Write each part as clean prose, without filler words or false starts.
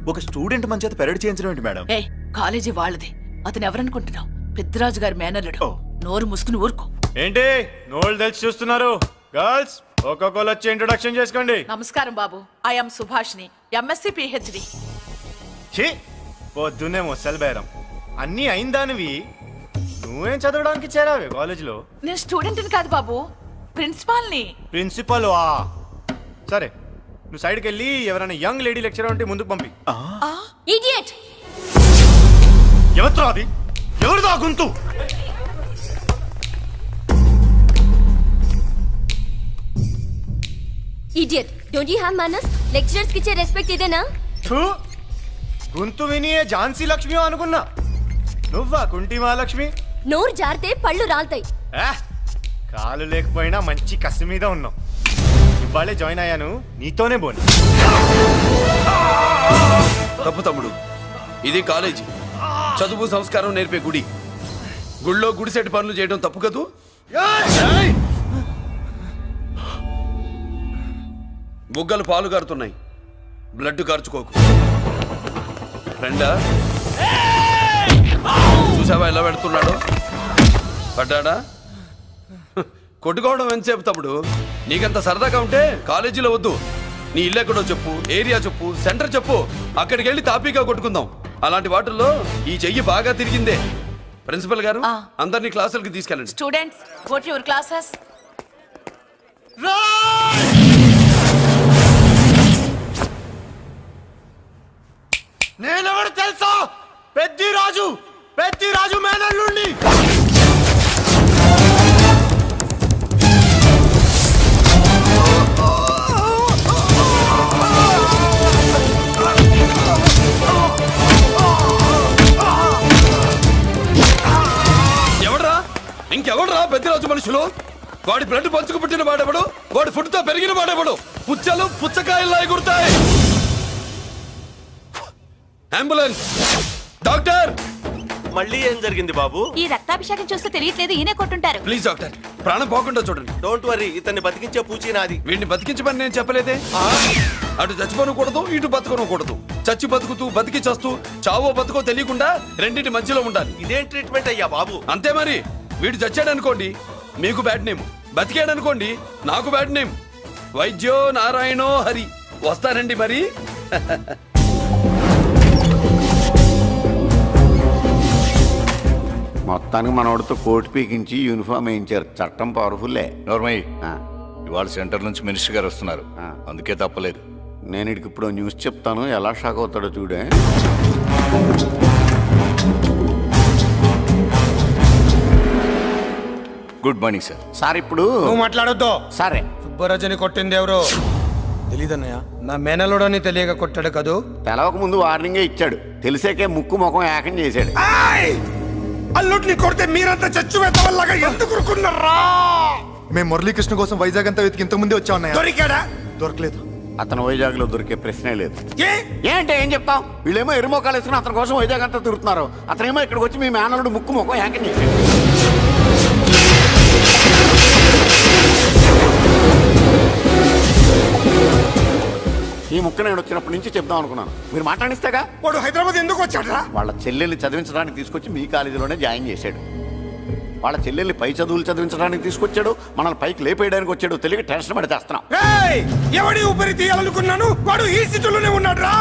ఒక స్టూడెంట్ మన చేత పెరడ్ చేయించడం ఏంటి మేడం? కాలేజీ వాళ్ళది. అతను ఎవరనుకుంటున్నావు? పెద్దరాజు గారి మేనల్లుడు. నోరు ముసుకుని ఊరుకో. ఏంటి నోళ్ళు తెలిసి చూస్తున్నారు? గర్ల్స్ ఒక్కొక్కరు వచ్చి ఇంట్రొడక్షన్ చేసుకోండి. నమస్కారం బాబు, ఐఎమ్ సుభాష్ని, ఎంఎస్సి పిహెచ్డి. పొద్దున్నే ముసలి బేరం అన్నీ అయిందానివి. నువ్వేం చదవడానికి చేరావే కాలేజీలో? నేను స్టూడెంట్ని కాదు బాబు, ప్రిన్సిపాల్ని. ప్రిన్సిపల్ సరే, నువ్వు సైడ్కి వెళ్ళి ఎవరైనా యంగ్ లేడీ లెక్చరర్ ఉంటే ముందుకు పంపి. ఇడియట్! ఎవరితో అది? ఎవరిదో గుంతు? Idiot! Don't you have manners? Lecturers కి ఇచ్చే రెస్పెక్ట్ ఇదేనా? గుంతు విని ఝాన్సీ లక్ష్మి అనుకున్నా. నువ్వా కుంటి మహాలక్ష్మి? నోరు జారితే పళ్ళు రాల్తాయి. కాలు లేకపోయినా మంచి కసి మీద ఉన్నావు. ఇవాళే జాయిన్ అయ్యాను, నీతోనే బోని. తప్పు తమ్ముడు, ఇది కాలేజీ, చదువు సంస్కారం నేర్పే గుడి. గుళ్ళో గుడిసెట్టి పనులు చేయడం తప్పు కదూ? బుగ్గలు పాలు గారుతున్నాయి, బ్లడ్ కార్చుకోకు. ఫ్రెండా, చూసావా ఎలా పెడుతున్నాడు? పడ్డాడా? కొట్టుకోవడం ఎంతసేపు తమ్ముడు? నీకంత సరదాగా ఉంటే కాలేజీలో వద్దు. నీ ఇల్లు ఎక్కడో చెప్పు, ఏరియా చెప్పు, సెంటర్ చెప్పు, అక్కడికి వెళ్ళి తాపీగా కొట్టుకుందాం. అలాంటి వాటిల్లో ఈ చెయ్యి బాగా తిరిగిందే. ప్రిన్సిపల్ గారు, అందరినీ క్లాసులకి తీసుకెళ్ళండి. Students, go to your classes. నేనెవరు తెలుసా? పెద్దిరాజు, పెద్దిరాజు మేనల్లుండి. ఎవడ్రా? ఇంకెవడ్రా పెద్దిరాజు మనుషులు? వాడి బ్లడ్ పంచుకు పుట్టిన వాడెవడు? వాడి ఫుడ్ తో పెరిగిన వాడెవడు? పుచ్చలు పుచ్చకాయల్లా ఎగురుతాయి. అంబులెన్స్! డాక్టర్! మళ్ళీ ఏం జరిగింది బాబు? ఈ రక్తాభిషేకం చూస్తే తెలియట్లేదు, ఈయనే కొట్టుంటారు. ప్లీజ్ డాక్టర్, ప్రాణం పోకుండా చూడండి. డోంట్ వరీ, ఇతన్ని బతికించే పూచి నాది. వీడిని బతికించమని నేను చెప్పలేదే. అటు చచ్చిపోనకూడదు, ఇటు బతకనకూడదు. చచ్చి బతుకుతూ బతికి చస్తూ చావో బతుకో తెలియకుండా రెండింటి మధ్యలో ఉండాలి. ఇదేం ట్రీట్మెంట్ అయ్యా బాబు? అంతే మరి. వీడు చచ్చాడనుకోండి మీకు బ్యాడ్ నేమ్, బతికాడనుకోండి నాకు బ్యాడ్ నేమ్. వైద్యో నారాయణో హరి. వస్తారండి మరి. మొత్తానికి మనోడితో కోట్ పీకించి యూనిఫామ్ వేయించారు. చట్టం పవర్ఫుల్లే. నోర్మయ్య, ఇవాళ సెంటర్ నుంచి మినిస్టర్ గారు వస్తున్నారు, అందుకే తప్పలేదు. నేను ఇడికి ఇప్పుడు న్యూస్ చెప్తాను, ఎలా షాక్ అవుతాడో చూడే. Good morning sir. సార్ ఇప్పుడు నువ్వు మాట్లాడొద్దు. సరే, సుబ్బరాజుని కొట్టింది ఎవరు? తెలీదన్నయ్య. నా మేనలోడని తెలియక కొట్టాడు కదూ. తెలవక ముందు వార్నింగే ఇచ్చాడు, తెలిసాకే ముక్కు ముఖం ఏకం చేశాడు. అల్లుడిని కొడితే మీరంతా చచ్చు వెతవల్లాగా ఎందుకు ఊరుకున్నారా? మేము మురళీకృష్ణ కోసం వైజాగ్ అంతా వెతికి ఇంతకు ముందే వచ్చా ఉన్నాయా? దొరికాడా? దొరకలేదు. అతను వైజాగ్ లో దొరికే ప్రశ్నే లేదు. ఏంటే ఏం చెప్తాం? వీళ్ళేమో ఎరుమోకాలు వేసుకుని అతని కోసం వైజాగ్ అంతా తిరుగుతున్నారు. అతనేమో ఇక్కడికి వచ్చి మీ మేనల్లుడు ముక్కు ముఖం ఏకం చేశాడు. ఈ ముక్క నేను వచ్చినప్పటి నుంచి చెప్దాం అనుకున్నాను, మీరు మాట్లాడిస్తేగా. వాడు హైదరాబాద్ ఎందుకు వచ్చాడు? వాళ్ళ చెల్లెల్ని చదివించడానికి తీసుకొచ్చి మీ కాలేజీలోనే జాయిన్ చేశాడు. వాళ్ళ చెల్లెల్ని పై చదువులు చదివించడానికి తీసుకొచ్చాడు, మనల్ని పైకి లేపేయడానికి వచ్చాడు. తెలియక టెన్షన్ పడి చేస్తున్నాం. ఎవడి ఊపిరి తీయాలనుకున్నాను, వాడు ఈ స్థితిలోనే ఉన్నాడు రా.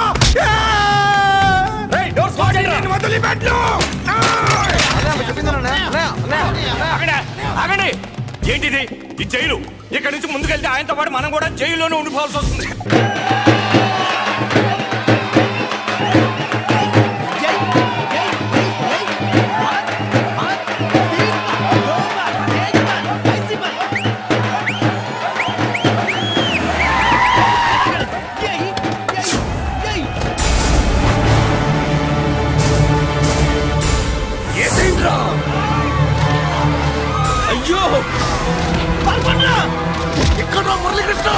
ఏంటిది? ఈ జైలు. ఇక్కడ నుంచి ముందుకెళ్తే ఆయనతో పాటు మనం కూడా జైల్లోనే ఉండిపోవాల్సి వస్తుంది. అయ్యో ఇక్కడ మురళీకృష్ణ!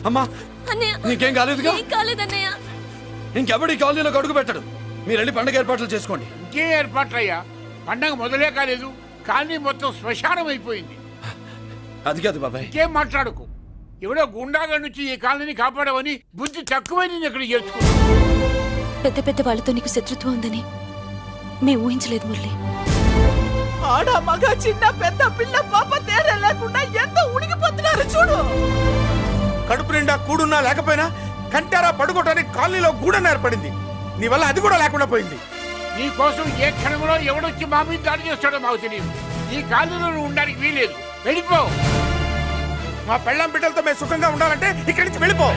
అమ్మా అన్నయ్య నీకేం కాలేదుగా? ఏం కాలేదన్నయ్య. ఇంకెవడి కాలనీలోకి అడుగు పెట్టడు. మీరు వెళ్ళి పండుగ ఏర్పాట్లు చేసుకోండి. ఇంకే ఏర్పాట్లయ్యా? పండగ మొదలే కాలేదు, కాలనీ మొత్తం శ్మశానం అయిపోయింది. అది కాదు బాబాయ్. ఇంకేం మాట్లాడుకో. ఎవడో గుండాగా నుంచి ఈ కాలనీని కాపాడవని బుద్ధి తక్కువై నేను ఇక్కడ చేర్చుకున్నా. పెద్ద పెద్ద వాళ్ళతో నీకు శత్రుత్వం ఉందని మేము ఊహించలేదు మురళి. ఆడ మగ చిన్న పెద్ద పిల్ల పాప తేడా లేకుండా ఎంత ఉడికిపోతున్నారు చూడు. కడుపు నిండా కూడున్నా లేకపోయినా కంటారా పడుకోవటానికి కాలనీలో గూడన్న ఏర్పడింది. నీ వల్ల అది కూడా లేకుండా పోయింది. నీ కోసం ఏ క్షణంలో ఎవడొచ్చి మా మీద దాడి చేస్తాడో మాకు తెలియదు. ఈ కాలనీలో నువ్వు ఉండడానికి వీలేదు. వెళ్ళిపో. మా పెళ్ళాం బిడ్డలతో మేము సుఖంగా ఉండాలంటే ఇక్కడి నుంచి వెళ్ళిపో.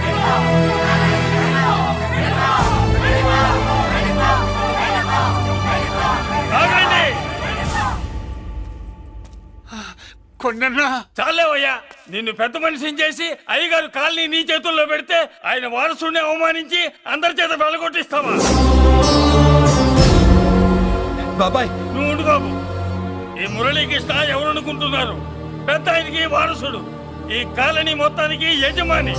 కొండన్నా చాలేవయ్యా, నిన్ను పెద్ద మనిషిని చేసి అయ్యగారు కాలనీ నీ చేతుల్లో పెడితే ఆయన వారసుని అవమానించి అందరి చేత వెళ్ళగొట్టిస్తావా? బాబాయ్ నువ్వు ఉండు బాబు. ఈ మురళీకృష్ణ ఎవరనుకుంటున్నారు? పెద్ద ఆయనకి వారసుడు, ఈ కాలనీ మొత్తానికి యజమాని.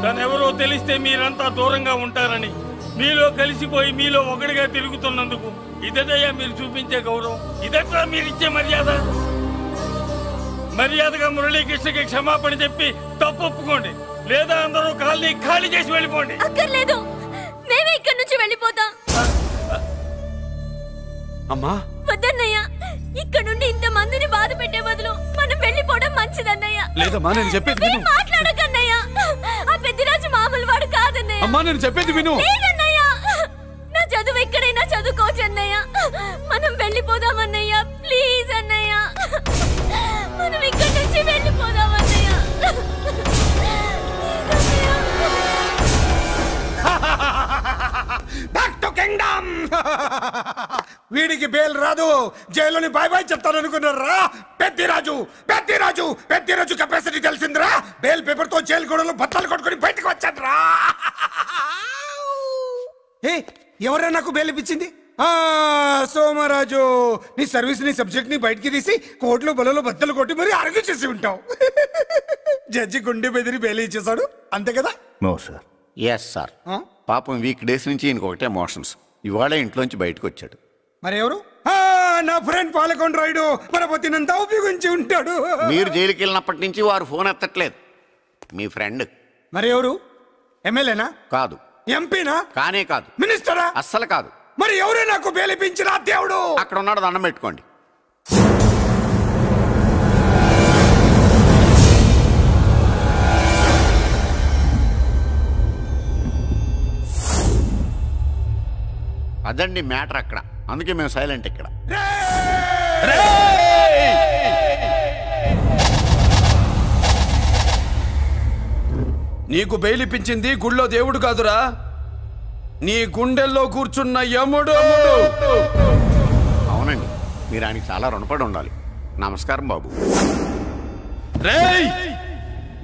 తనెవరో తెలిస్తే మీరంతా దూరంగా ఉంటారని మీలో కలిసిపోయి మీలో ఒకటిగా తిరుగుతున్నందుకు ఇదటయ్యా మీరు చూపించే గౌరవం, ఇదట్లా మీరిచ్చే మర్యాద. మర్యాదగా మురళీకృష్ణకి క్షమాపణ చెప్పి తప్పు ఒప్పుకోండి, లేదా అందరూ కాలనీ ఖాళీ చేసి వెళ్ళిపోండి. అక్కర్లేదు, మేమే ఇక్కడి నుంచి వెళ్ళిపోతాం. అమ్మా వద్దన్నయ్య, ఇక్కడ నుండి ఇంత మందిని బాధ పెట్టే బదులు మనం వెళ్ళిపోవడం మంచిదన్నయ్య. లేదమ్మా, నేను చెప్పేది విను. మాట్లాడకన్నయ్య, ఆ పెద్దిరాజు మామూలు వాడు కాదన్నయ్య. అమ్మా నేను చెప్పేది విను. లేదన్నయ్య, నా చదువు ఎక్కడైనా చదువుకోవచ్చు అన్నయ్య. మనం వెళ్ళిపోదామన్నయ్య, ప్లీజ్ అన్నయ్య. మనం ఇక్కడి నుంచి వెళ్ళిపోదామన్నయ్య. Back to kingdom. వీడికి బెయిల్ రాదు, జైల్లోని బాయ్ బాయ్ చెప్తాను అనుకున్నారా? పెద్దిరాజు పెద్దిరాజు పెద్దిరాజు కెపాసిటీ తెలిసిందిరా. బెయిల్ పేపర్ తో జైలు గోడలు బత్తలు కొట్టుకుని బయటకు వచ్చాడ్రా. ఎవరా నాకు బెయిల్ ఇప్పించింది? సోమరాజు, నీ సర్వీస్ నీ సబ్జెక్ట్ ని బయటికి తీసి కోర్టులో బలలో బద్దలు కొట్టి మరి ఆర్గ్యూ చేసి ఉంటావు. జడ్జి గుండె బెదిరి బెయిల్ ఇచ్చేసాడు, అంతే కదా? No sir. Yes sir. పాపం వీక్ డేస్ నుంచి ఇంకొకటే ఎమోషన్స్. ఇవాళ ఇంట్లోంచి బయటకు వచ్చాడు. మరి ఎవరు? నా ఫ్రెండ్ పాలకొండ రాయుడు మరపతినంతా ఉపయోగించి ఉంటాడు. మీరు జైలుకి వెళ్ళినప్పటి నుంచి వారు ఫోన్ ఎత్తట్లేదు. మీ ఫ్రెండ్. మరి ఎవరు? ఎమ్మెల్యేనా? కాదు. ఎంపీనా? కానే కాదు. మినిస్టరా? అస్సలు కాదు. మరి ఎవరే నాకు బేలిపించిన దేవుడు? అక్కడ ఉన్నాడు, దండం పెట్టుకోండి. అదండి మ్యాటర్ అక్కడ. అందుకే మేము సైలెంట్ ఇక్కడ. నీకు బెయిలిపించింది గుళ్ళో దేవుడు కాదురా, నీ గుండెల్లో కూర్చున్న యముడు. అవునండి, మీరు ఆయనకి చాలా రుణపడి ఉండాలి. నమస్కారం బాబు. రేయ్,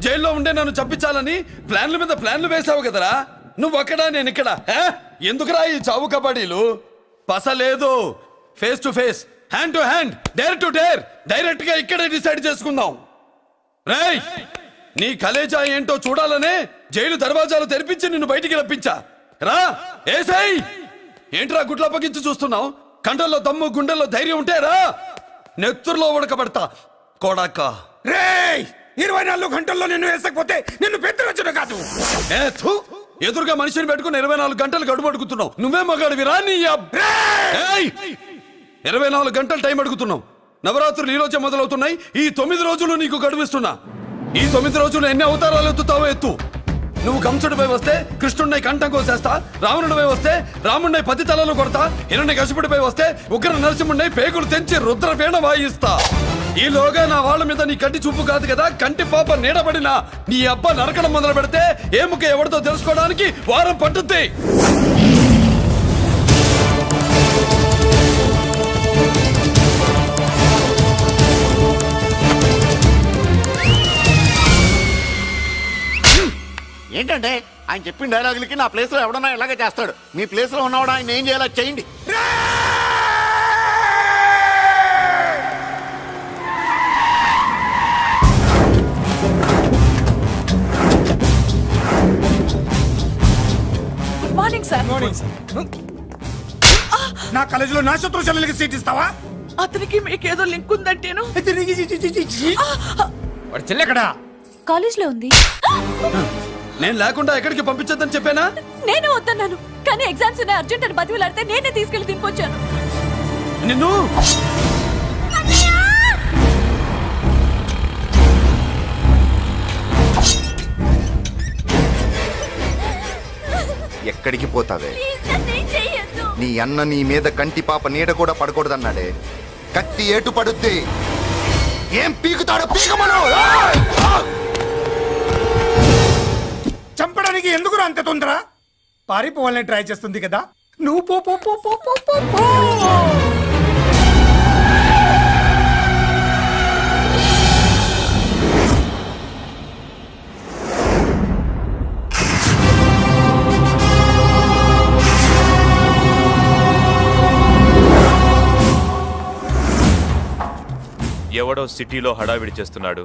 జైల్లో ఉండే నన్ను చంపించాలని ప్లాన్ల మీద ప్లాన్లు వేసావు కదరా. నువ్వు అక్కడ నేను ఇక్కడ. ఎందుకురా ఈ చావు కబడ్డీలు? పసలేదు. Face to face, hand to hand, dare to dare, direct గా ఇక్కడే డిసైడ్ చేసుకుందాం. రేయ్, నీ కలేజా ఏంటో చూడాలనే జైలు దర్వాజాలు తెరిపించి నిన్ను బయటికి రప్పించా. రా ఏసై. ఏంట్రా గుడ్ల పగించి చూస్తున్నావు? కండల్లో దమ్ము గుండెల్లో ధైర్యం ఉంటే రా, నెత్తురులో ఉడకబడతా కొడాక. రేయ్, 24 గంటల్లో నిన్ను వేసకపోతే నిన్ను పెద్దరచుడు కాదు. ఎదురుగా మనిషిని పెట్టుకుని 24 గంటలు గడుపు అడుగుతున్నావు. నువ్వే మగాడివిరా నీ 24 గంటలు టైం అడుగుతున్నావు. నవరాత్రులు ఈ రోజే మొదలవుతున్నాయి. ఈ 9 రోజులు నీకు గడువిస్తున్నా. ఈ 9 రోజులు ఎన్ని అవతారాలు ఎత్తుతావో ఎత్తు. నువ్వు కంసుడిపై వస్తే కృష్ణుడిని కంఠం కోసేస్తా, రావణుడిపై వస్తే రాముడిని 10 తలలు కొడతా, హిరణ్యకశిపుడిపై వస్తే ఉగ్ర నరసింహుడిని పేగులు తెంచి రుద్రపీణ వాయిస్తా. ఈలోగా నా వాళ్ళ మీద నీ కంటి చూపు కాదు కదా, కంటి పాప నీడబడినా నీ అబ్బ నరకడం మొదలు పెడితే ఏముక ఎవరితో తెలుసుకోవడానికి వారం పట్టుద్ది. ఏంటంటే ఆయన చెప్పిన డైలాగులకి నా ప్లేస్ లో ఎవడన్నా ఇలాగే చేస్తాడు. మీ ప్లేస్ లో ఉన్నవాడు ఆయన ఏం చేయాలో చేయండి. నా కాలేజీలో నా శత్రు చెల్లెలకి సీట్ ఇస్తావా? అతనికి మీకేదో లింక్ ఉందంటేను. వాడి చెల్లెక్కడా? కాలేజ్ లో ఉంది. నేను లేకుండా ఎక్కడికి పంపించొద్దని చెప్పానా? నేను వద్దన్నాను, కానీ ఎగ్జామ్స్ ఉన్నాయి అర్జెంట్ అని బతిలాడితే నేనే తీసుకెళ్లి దింపొచ్చాను. నిన్ను ఎక్కడికి పోతావే? నీ అన్న నీ మీద కంటి పాప నీడ కూడా పడకూడదన్నాడే. కత్తి ఏటు పడుద్ది. ఏం పీకుతాడో పీకమను. చంపడానికి ఎందుకు అంత తొందర? పారిపోవాలని ట్రై చేస్తుంది కదా. నువ్వు పో పో పో పో పో పో పో. ఎవడో సిటీలో హడావిడి చేస్తున్నాడు,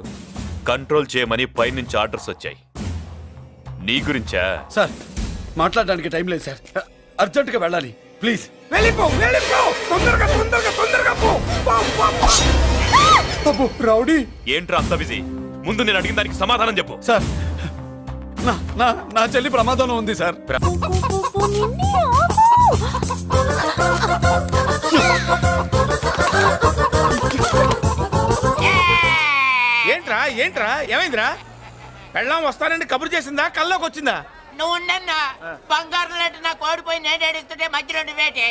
కంట్రోల్ చేయమని పైనుంచి ఆర్డర్స్ వచ్చాయి. నీ గురించా? సార్ మాట్లాడడానికి టైం లేదు సార్, అర్జెంటుగా వెళ్ళాలి ప్లీజ్. వెళ్ళిపో వెళ్ళిపో, తొందరగా తొందరగా తొందరగా పో. అబ్బో రౌడీ, ఏంట్రా అంత బిజీ? ముందు నేను అడిగిన దానికి సమాధానం చెప్పు. సార్ నా చెల్లి ప్రమాదంలో ఉంది సార్. ఏంట్రా ఏంట్రా ఏమైందిరా? పెళ్ళాం వస్తానండి కబురు చేసిందా, కల్లోకి వచ్చిందా? నువ్వు ఉండన్నా బంగారం లాంటి నా కోడిపోయి నేను ఏడుస్తుంటే మధ్యలో నువ్వేటే.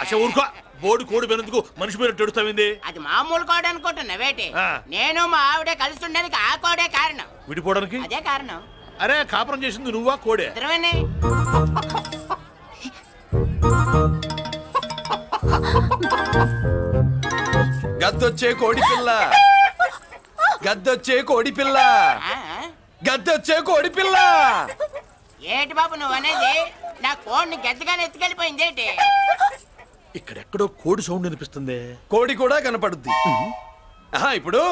అసలు ఊరుకో, బోర్డు కోడి పెనందుకు మనిషి మీద ఏడుస్తావింది. అది మామూలు కోడి అనుకుంటున్నా వేటే. నేను మా ఆవిడే కలిసి ఉండడానికి ఆ కోడే కారణం. విడిపోవడానికి అదే కారణం. అరే కాపురం చేసింది నువ్వా కోడే? ఇద్దరమేనే. గద్దొచ్చే కోడి పిల్ల, గద్దొచ్చే కోడి పిల్ల, గద్దొచ్చే కోడి పిల్ల. ఏంటి బాబు నువ్వు అనేది? నా కోడిని గద్దగానే ఎత్తుకెళ్ళిపోయింది ఏంటి? ఇక్కడెక్కడో కోడి సౌండ్ అనిపిస్తుంది. కోడి కూడా కనపడుద్ది. ఇప్పుడు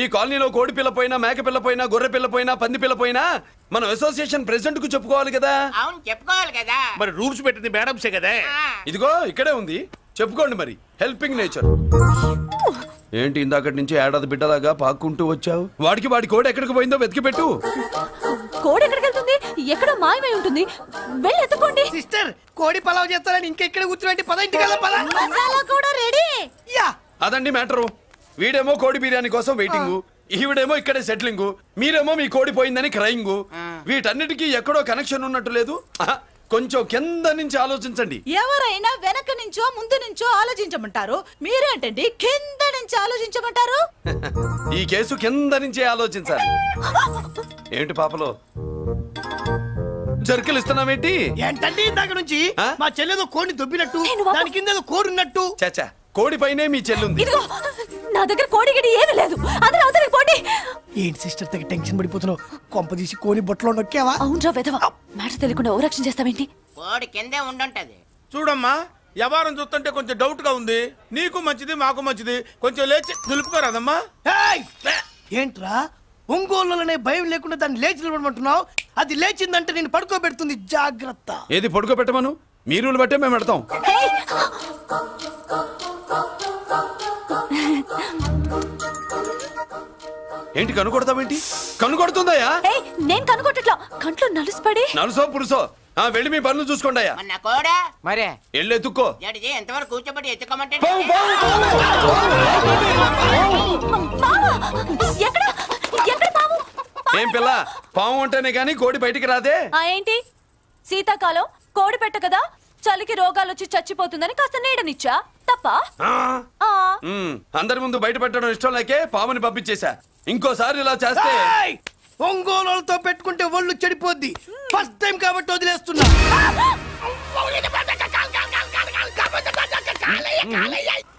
ఈ కాలనీలో కోడి పిల్ల పోయినా, మేక పిల్ల పోయినా, గొర్రె పిల్ల పోయినా, పంది పిల్ల పోయినా మనం అసోసియేషన్ ప్రెసిడెంట్ కు చెప్పుకోవాలి కదా. అవును చెప్పుకోవాలి కదా. మరి రూల్స్ పెట్టింది మేడమ్సే కదా. ఇదిగో ఇక్కడే ఉంది, చెప్పుకోండి మరి. Helping nature. ఏంటి ఇందాకటి నుంచి ఏడాది బిడ్డలాగా పాక్కుంటూ వచ్చావు? వాడి కోడి ఎక్కడికి పోయిందో వెతికి పెట్టు. కోడి ఎక్కడికి వెళ్తుంది? ఎక్కడో మాయమై ఉంటుంది, వెళ్ళి ఎత్తుకోండి. సిస్టర్ కోడి పలావ్ చేస్తారని ఇంకెక్కడ కూర్చోండి, పద ఇంటికి పద. మసాలా కూడా రెడీ. అదండి మ్యాటరు. వీడేమో కోడి బిర్యానీ కోసం వెయిటింగ్, ఈవిడేమో ఇక్కడే సెటిలింగ్, మీరేమో మీ కోడి పోయిందని క్రయింగ్. వీటన్నిటికీ ఎక్కడో కనెక్షన్ ఉన్నట్టు లేదు. కొంచెం కింద నుంచి ఆలోచించండి. ఎవరైనా వెనక నుంచో ముందు నుంచో ఆలోచించమంటారు, మీరేంటండి కింద నుంచి ఆలోచించమంటారు? ఈ కేసు కింద నుంచే ఆలోచించాలి. ఏంటి పాపలో జర్కలు ఇస్తున్నావేంటి? ఏంటండి ఇందాక నుంచి మా చెల్లెదో కోడిని దొబ్బినట్టు, దాని కింద కోడి ఉన్నట్టు. చాచా, కోడి పైనే మీ చెల్లుంది. ఇదిగో నా దగ్గర కోడి గిడి ఏమీ లేదు, అందరూ అవతలికి పోండి. ఏంటి సిస్టర్ తెగ టెన్షన్ పడిపోతున్నావు? కొంప తీసి కోని బొట్టలో నొక్కావా? అవునరా వెధవ, మ్యాటర్ తెలియకుండా ఓ రక్షణ చేస్తావేంటి? కోడి కిందే ఉండుంటది. చూడమ్మా, వ్యవహారం చూస్తుంటే కొంచెం డౌట్ గా ఉంది. నీకు మంచిది మాకు మంచిది, కొంచెం లేచి నిలుపుకోరాదమ్మా. ఏంట్రా ఒంగోలులోనే భయం లేకుండా దాన్ని లేచి నిలబడమంటున్నావు? అది లేచిందంటే నేను పడుకోబెడుతుంది, జాగ్రత్త. ఏది పడుకోబెట్టమను? మీ రూల్ బట్టే మేము పెడతాం. ఏంటి కనుకొడతావేంటి? కనుకొడుతుందయ్యా? నేను కనుకొట్టట్లా, కంట్లో నలుసుపడి. నలుసో పురుసో వెళ్ళి మీ పనులు చూసుకోండి అయ్యా. కోడా మరే వెళ్ళి ఎత్తుక్కో. ఎంతవరకు కూర్చోబెట్టి ఎత్తుకోమంటే ఏం పిల్ల, పాము ఉంటేనే గాని కోడి బయటికి రాదే. ఏంటి శీతాకాలం కోడి పెట్ట కదా, చలికి రోగాలు వచ్చి చచ్చిపోతుందని కాస్త నీడనిచ్చా, తప్ప? అందరి ముందు బయట పెట్టడం ఇష్టం లేకే పాముని పంపించేశా. ఇంకోసారి ఇలా చేస్తే ఒంగోలుతో పెట్టుకుంటే ఒళ్ళు చెడిపోద్ది. ఫస్ట్ టైం కాబట్టి వదిలేస్తున్నా.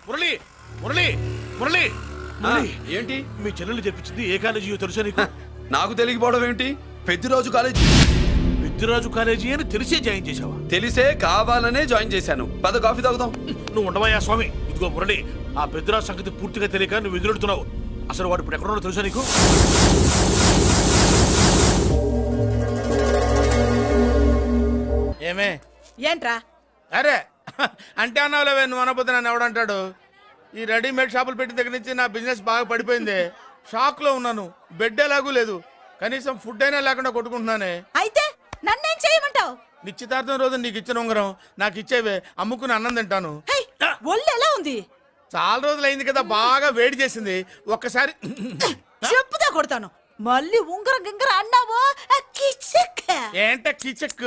మురళి మురళి మురళి ఏంటి మీ చెల్లెలు చెప్పించింది ఏ కాలేజీ తెలుసా నీకు? నాకు తెలియకపోవడం ఏంటి? పెద్దిరాజు కాలేజీ. పెద్దిరాజు కాలేజీ అని తెలిసే జాయిన్ చేసావా? తెలిసే కావాలనే జాయిన్ చేశాను. పద కాఫీ తాగుదాం. నువ్వు ఉండవయ్యా స్వామి. ఇదిగో మురళి, ఆ పెద్దిరాజు సంగతి పూర్తిగా తెలియక నువ్వు ఎదురెడుతున్నావు. అసలు వాడు ఇప్పుడు ఎక్కడున్నాడో తెలుసా నీకు? ఏమే ఏంట్రా? అరే అంటే అన్నావులేవే, నువ్వు అనబోతే నన్ను ఎవడంటాడు? ఈ రెడీమేడ్ షాపులు పెట్టిన దగ్గర నుంచి నా బిజినెస్ బాగా పడిపోయింది. షాక్ లో ఉన్నాను. బెడ్ ఎలాగూ లేదు, కనీసం ఫుడ్ అయినా లేకుండా కొట్టుకుంటున్నానే. అయితే నన్నేం చేయమంటావు? నిశ్చితార్థం రోజు నీకు ఇచ్చిన ఉంగరం నాకు ఇచ్చేవే, అమ్ముకుని అన్నం తింటాను. ఒళ్ళు ఎలా ఉంది? చాలా రోజులు అయింది కదా, బాగా వేడి చేసింది. ఒక్కసారి చెప్పుదా కొడతాను. మళ్ళీ ఉంగరం గింగర అన్నావో ఏంట కిచక్?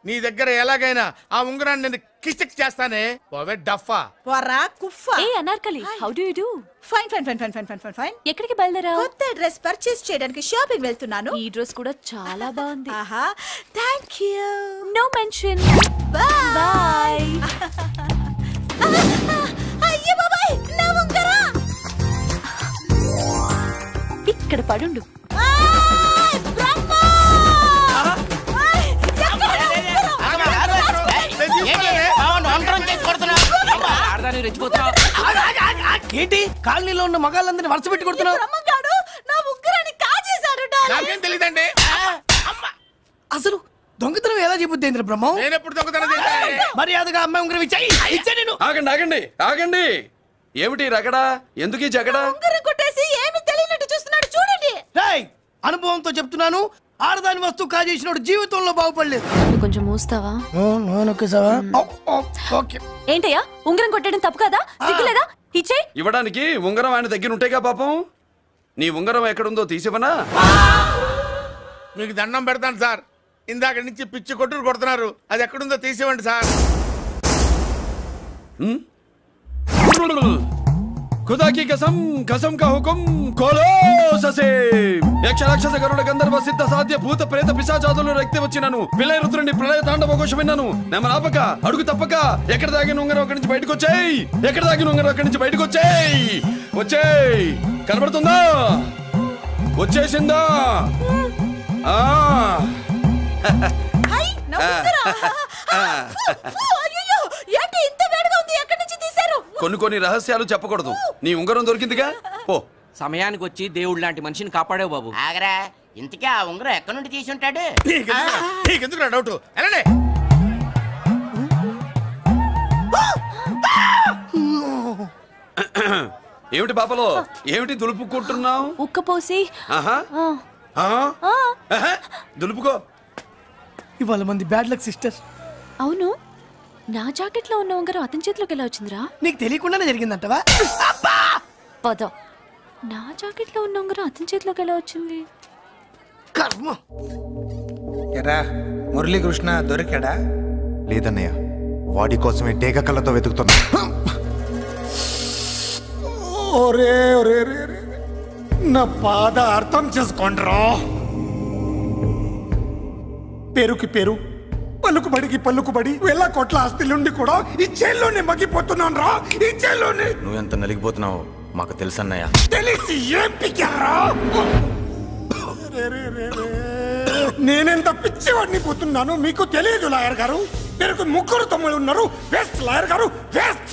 నీ దగ్గర ఎలాగైనా ఆ ఉంగరాన్ని నేను కిచక్ చేస్తానే. పోవే డఫా. పోరా కుఫా. ఏ Anarkali, how do you do? Fine fine fine fine fine fine fine fine. ఎక్కడికి బయలుదేరావు? కొత్త డ్రెస్ పర్చేస్ చేయడానికి షాపింగ్ వెళ్తున్నాను. ఈ డ్రెస్ కూడా చాలా బాగుంది. ఆహా, థాంక్యూ. No mention. బై. అయ్యో బాబాయ్, నా ఉంగరం ఇక్కడ పడుండు. ఏంటి కాలనీలో ఉన్న మగాళ్ళందరినీ వరుస పెట్టి కొడుతున్నావు? నా ఉంగరాన్ని కాజేశాడు. నాకేం తెలియదండి. అసలు దొంగతనం ఎలా చెబుద్ది బ్రహ్మం? నేను ఎప్పుడు దొంగతనం చేశాను? మర్యాదగా అమ్మాయి ఉంగరం ఇచ్చాయి. ఆగండి ఆగండి ఆగండి. ఏమిటి రగడా? ఎందుకు ఈ జగడా? ఉంగరం కొట్టేసి ఏమీ తెలియనట్టు చూస్తున్నాడు, చూడండి. రేయ్, అనుభవంతో చెప్తున్నాను, ఆడదాని వస్తువు కాజేసినోడు జీవితంలో బాగుపడలేదు. కొంచెం మూస్తావా? ఏంటయ్యా, ఉంగరం కొట్టడం తప్పు కదా? సిగ్గులేదా? ఇచ్చే. ఇవ్వడానికి ఉంగరం ఆయన దగ్గర ఉంటేగా పాపం. నీ ఉంగరం ఎక్కడుందో తీసివనా? మీకు దండం పెడతాను సార్, ఇందాక నుంచి పిచ్చి కొట్టుడు కొడుతున్నారు. అది ఎక్కడుందో తీసివ్వండి సార్. खुदा की कसम, कसम का हुकुम खोलो ससे. యక్ష రాక్షస గరుడ గంధర్వ సిద్ధ సాధ్య భూత ప్రేత పిశాచాదులు రక్తి వచ్చినను విలయ రుద్రుని ప్రళయ తాండవ ఘోషం విన్నాను. నెమలాపక అడుగు తప్పక ఎక్కడ దాగిన ఉంగరం అక్కడి నుంచి బయటకు వచ్చేయ్. ఎక్కడ దాగిన ఉంగరం అక్కడి నుంచి బయటకు వచ్చేయ్. వచ్చేయ్. కనబడుతుందా? వచ్చేసిందా? కొన్ని కొన్ని రహస్యాలు చెప్పకూడదు. నీ ఉంగరం దొరికిందిగా. ఓ సమయానికి వచ్చి దేవుడు లాంటి మనిషిని కాపాడావు బాబు. ఆగరా, ఇంతకీ ఆ ఉంగరం ఎక్కడి నుండి తీసి ఉంటాడు? నీకెందుకు డౌట్? వెళ్ళండి. ఏమిటి పాపలో, ఏమిటి దులుపుకుంటున్నావు? ఉక్కపోసి. దులుపుకో. ఇవాళ మంది బ్యాడ్ లక్ సిస్టర్. అవును, నా జాకెట్ లో ఉన్న ఉంగరం అతని చేతిలోకి ఎలా వచ్చిందిరా? నీకు తెలియకుండానే జరిగిందంటవా? పద. నా జాకెట్ లో ఉన్న ఉంగరం అతని చేతిలోకి ఎలా వచ్చింది? కర్మ. ఎరా మురళీకృష్ణ దొరికాడా? లేదన్నయ్య, వాడి కోసమే డేగ కళ్ళతో వెతుకుతున్నా. ఒరే ఒరే నా బాధ అర్థం చేసుకోండిరా. పేరుకి పేరు, పలుకుబడికి పలుకుబడి వేల కోట్ల ఆస్తిలుండి కూడా ఈ జైల్లోనే మగ్గిపోతున్నాను రా. ఈ జైల్లోనే. నువ్వెంత నలిగిపోతున్నావు మాకు తెలుసన్నయ్య. తెలిసి ఏం పిక్కారా? నేనెంత పిచ్చివాడిని పోతున్నాను మీకు తెలియదు లాయర్ గారు. మీరు ముగ్గురు తమ్ముళ్ళు ఉన్నారు. వేస్ట్ లాయర్ గారు, వేస్ట్.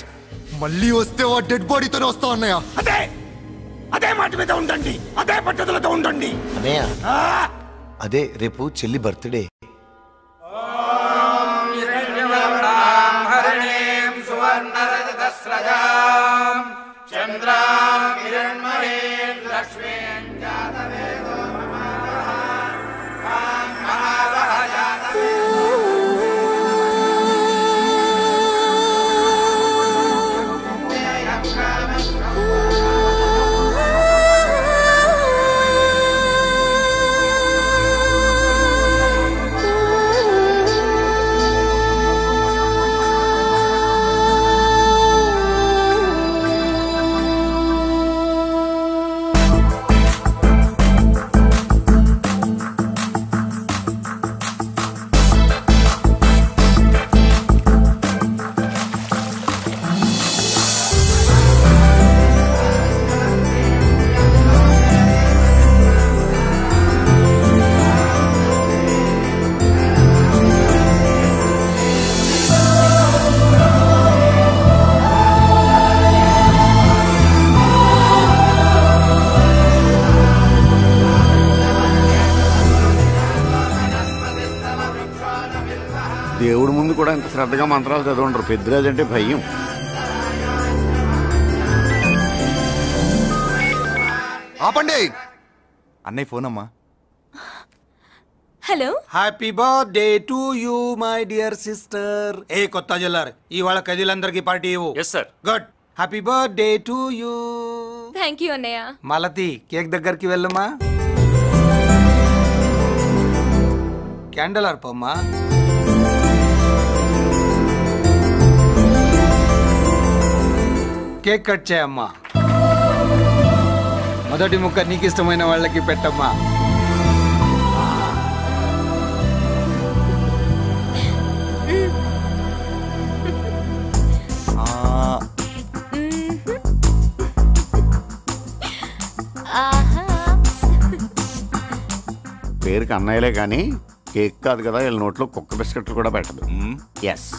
మళ్ళీ వస్తే ఆ డెడ్ బాడీతోనే వస్తావు అన్నయ్య. అదే అదే మాట మీద ఉండండి, అదే పట్టుదలతో ఉండండి అన్నయ్య. అదే రేపు చెల్లి బర్త్డే. దేవుడి ముందు కూడా ఇంత శ్రద్ధగా మంత్రాలు చదవంటారు. పెద్దిరాజు అంటే భయం. ఆపండి. అన్నయ్య ఫోన్ అమ్మా. Hello. Happy birthday to you my dear sister. ఏ కొత్త జల్లార్ ఇవాళ కదిలందరికి పార్టీ ఇవ్వు. Yes sir. Good. Happy birthday to you. Thank you అన్నయ్య. మాలతి కేక్ దగ్గరికి వెళ్ళమ్మా. క్యాండల్ ఆర్పమ్మా. కేక్ కట్ చేయమ్మా. మొదటి ముక్క నీకు ఇష్టమైన వాళ్ళకి పెట్టమ్మా. పేరుకి అన్నయ్యలే కానీ కేక్ కాదు కదా, వీళ్ళ నోట్లో కుక్క బిస్కెట్లు కూడా పెట్టదు. ఎస్.